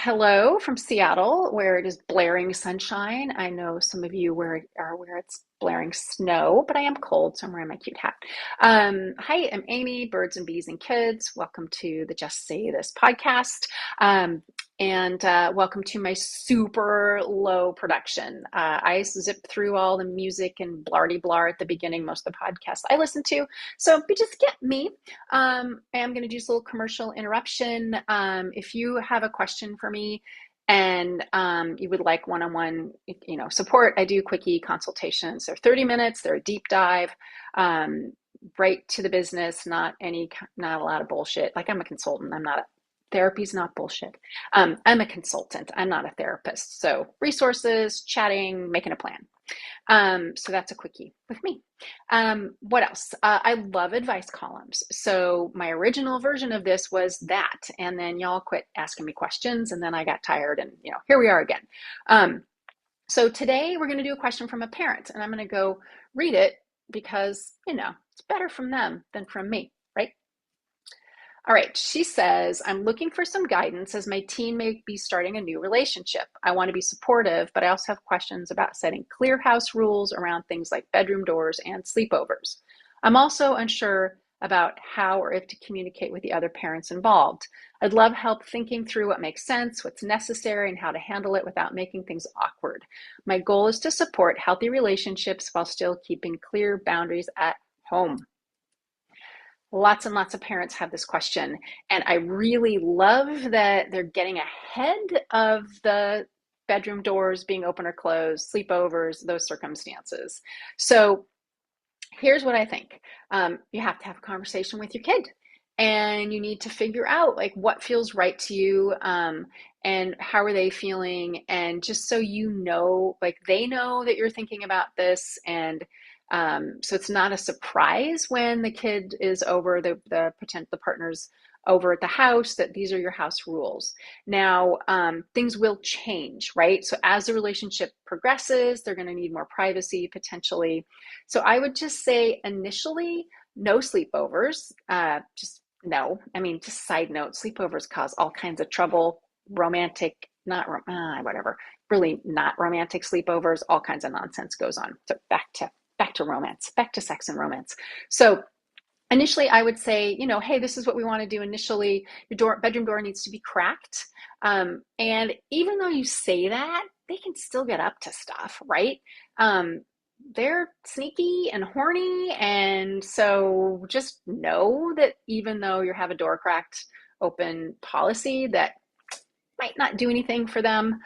Hello from Seattle, where it is blaring sunshine. I know some of you are where it's blaring snow, but I am cold, so I'm wearing my cute hat. Hi, I'm Amy, Birds and Bees and Kids. Welcome to the Just Say This podcast. And welcome to my super low production. I zip through all the music and blardy blar at the beginning, most of the podcasts I listen to. So you just get me. I'm going to do this little commercial interruption. If you have a question for me and you would like one-on-one, support, I do Quickie Consultations. They're 30 minutes. They're a deep dive, right to the business, not a lot of bullshit. Like, I'm a consultant. Therapy's not bullshit. I'm a consultant. I'm not a therapist. So resources, chatting, making a plan. So that's a quickie with me. What else? I love advice columns. So my original version of this was that, and then y'all quit asking me questions, and then I got tired, and here we are again. So today we're going to do a question from a parent, and I'm going to go read it because, it's better from them than from me, right? All right, she says, I'm looking for some guidance as my teen may be starting a new relationship. I want to be supportive, but I also have questions about setting clear house rules around things like bedroom doors and sleepovers. I'm also unsure about how or if to communicate with the other parents involved. I'd love help thinking through what makes sense, what's necessary, and how to handle it without making things awkward. My goal is to support healthy relationships while still keeping clear boundaries at home. Lots and lots of parents have this question, and I really love that they're getting ahead of the bedroom doors being open or closed, sleepovers, those circumstances. So here's what I think. You have to have a conversation with your kid, and you need to figure out like what feels right to you, and how are they feeling, and just so like they know that you're thinking about this, and so it's not a surprise when the kid is over, the partner's over at the house, that these are your house rules. Now, things will change, right? So as the relationship progresses, they're going to need more privacy potentially. So I would just say initially, no sleepovers. Just no. I mean, just side note, sleepovers cause all kinds of trouble. Romantic, whatever. Really not romantic sleepovers. All kinds of nonsense goes on. So back to romance, back to sex and romance. So initially, I would say, hey, this is what we want to do initially. Your bedroom door needs to be cracked. And even though you say that, they can still get up to stuff, right? They're sneaky and horny. And so just know that even though you have a door cracked open policy, that might not do anything for them.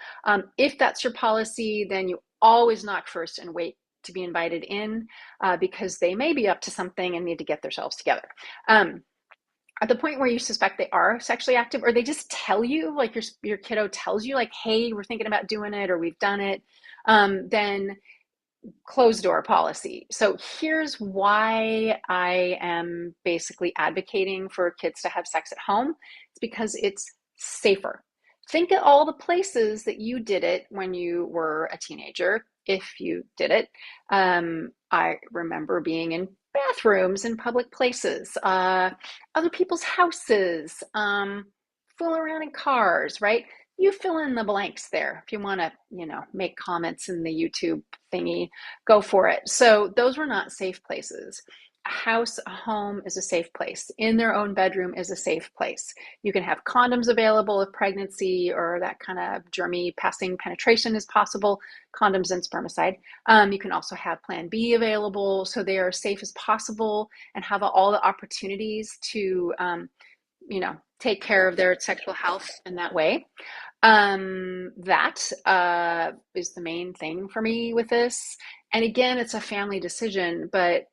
If that's your policy, then you always knock first and wait to be invited in, because they may be up to something and need to get themselves together. At the point where you suspect they are sexually active, or they just tell you, like your kiddo tells you, like, hey, we're thinking about doing it, or we've done it, then closed door policy. So here's why I am basically advocating for kids to have sex at home. It's because it's safer. Think of all the places that you did it when you were a teenager, if you did it. I remember being in bathrooms in public places, other people's houses, fooling around in cars, right? You fill in the blanks there. If you want to, make comments in the YouTube thingy, go for it. So those were not safe places. A home is a safe place. In their own bedroom is a safe place. You can have condoms available if pregnancy or that kind of germy passing penetration is possible, condoms and spermicide. You can also have Plan B available, so they are as safe as possible and have all the opportunities to, take care of their sexual health in that way. That is the main thing for me with this. And again, it's a family decision, but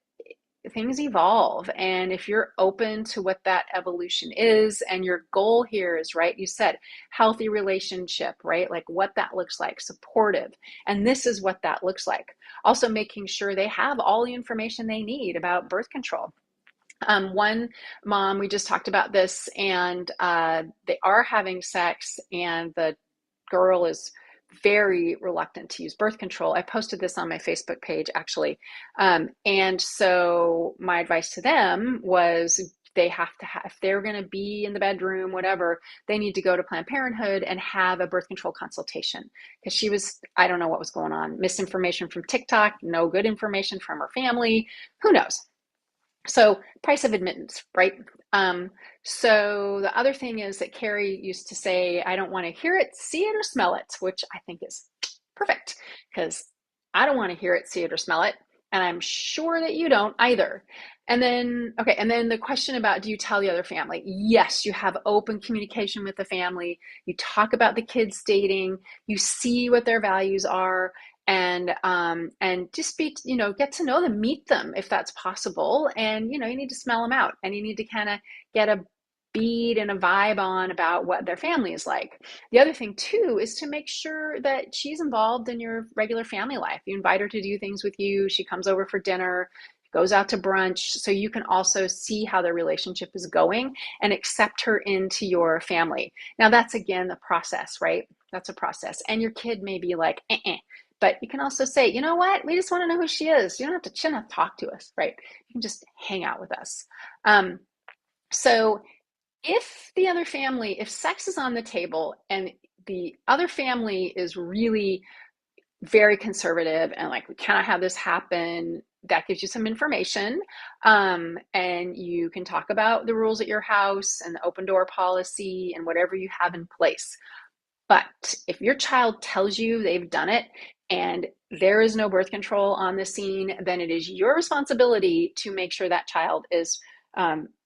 things evolve. And if you're open to what that evolution is, and your goal here is, right, you said healthy relationship, right? Like what that looks like, supportive. And this is what that looks like. Also making sure they have all the information they need about birth control. One mom, we just talked about this, and they are having sex, and the girl is very reluctant to use birth control. I posted this on my Facebook page, actually. And so my advice to them was they have to have, if they're going to be in the bedroom, whatever, they need to go to Planned Parenthood and have a birth control consultation. Because she was, I don't know what was going on, misinformation from TikTok, no good information from her family, who knows? So price of admittance, right? So the other thing is that Carrie used to say, I don't want to hear it, see it, or smell it, which I think is perfect because I don't want to hear it, see it, or smell it. And I'm sure that you don't either. And then, okay, and then the question about, do you tell the other family? Yes, you have open communication with the family. You talk about the kids dating. You see what their values are, and just be, get to know them, meet them if that's possible. And, you need to smell them out, and you need to kind of get a bead and a vibe on about what their family is like. The other thing too is to make sure that she's involved in your regular family life. You invite her to do things with you. She comes over for dinner, goes out to brunch, so you can also see how their relationship is going and accept her into your family. Now that's, again, the process, right? That's a process. And your kid may be like, but you can also say, you know what? We just want to know who she is. You don't have to, she doesn't have to talk to us, right? You can just hang out with us. So if the other family, if sex is on the table and the other family is really very conservative and like, we cannot have this happen, that gives you some information. And you can talk about the rules at your house and the open door policy and whatever you have in place. But if your child tells you they've done it and there is no birth control on the scene, then it is your responsibility to make sure that child is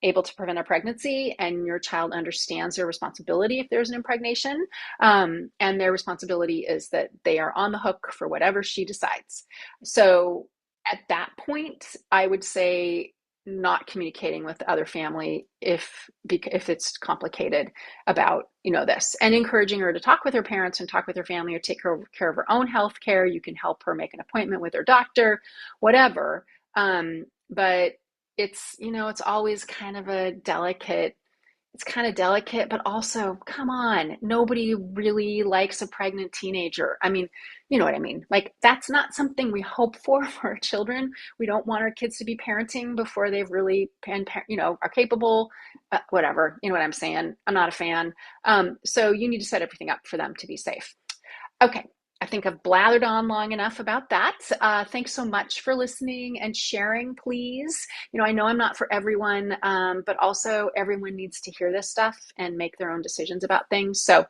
able to prevent a pregnancy, and your child understands their responsibility if there's an impregnation. And their responsibility is that they are on the hook for whatever she decides. So at that point, I would say not communicating with the other family if it's complicated about this, and encouraging her to talk with her parents and talk with her family, or take care of her own health care. You can help her make an appointment with her doctor, whatever. But it's always kind of a delicate, but also, come on, nobody really likes a pregnant teenager. I mean, you know what I mean? Like, that's not something we hope for our children. We don't want our kids to be parenting before they've really, are capable, whatever. You know what I'm saying? I'm not a fan. So you need to set everything up for them to be safe. Okay. I think I've blathered on long enough about that. Thanks so much for listening and sharing, please. I know I'm not for everyone, but also everyone needs to hear this stuff and make their own decisions about things. So,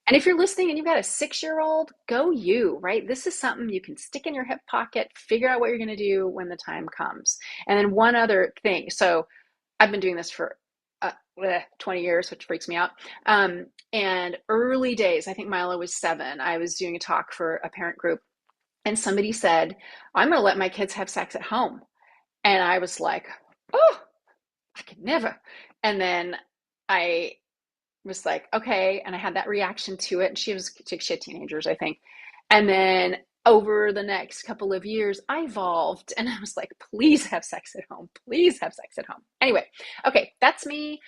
and if you're listening and you've got a 6-year-old, go you, right? This is something you can stick in your hip pocket, figure out what you're going to do when the time comes. And then one other thing. So I've been doing this for 20 years, which freaks me out. And early days, I think Milo was 7, I was doing a talk for a parent group, and somebody said, I'm going to let my kids have sex at home. And I was like, oh, I could never. And then I was like, okay. And I had that reaction to it. And she had teenagers, I think. And then over the next couple of years, I evolved, and I was like, please have sex at home. Please have sex at home. Anyway, okay, that's me.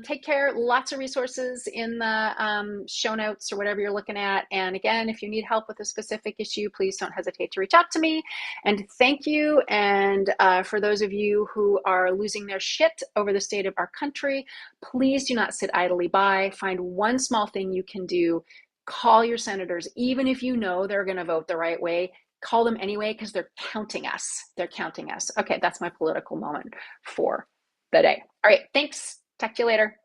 Take care. Lots of resources in the show notes or whatever you're looking at. And again, if you need help with a specific issue, please don't hesitate to reach out to me. And thank you. And for those of you who are losing their shit over the state of our country, please do not sit idly by. Find one small thing you can do. Call your senators, even if you know they're going to vote the right way. Call them anyway, because they're counting us. They're counting us. Okay, that's my political moment for the day. All right, thanks. Talk to you later.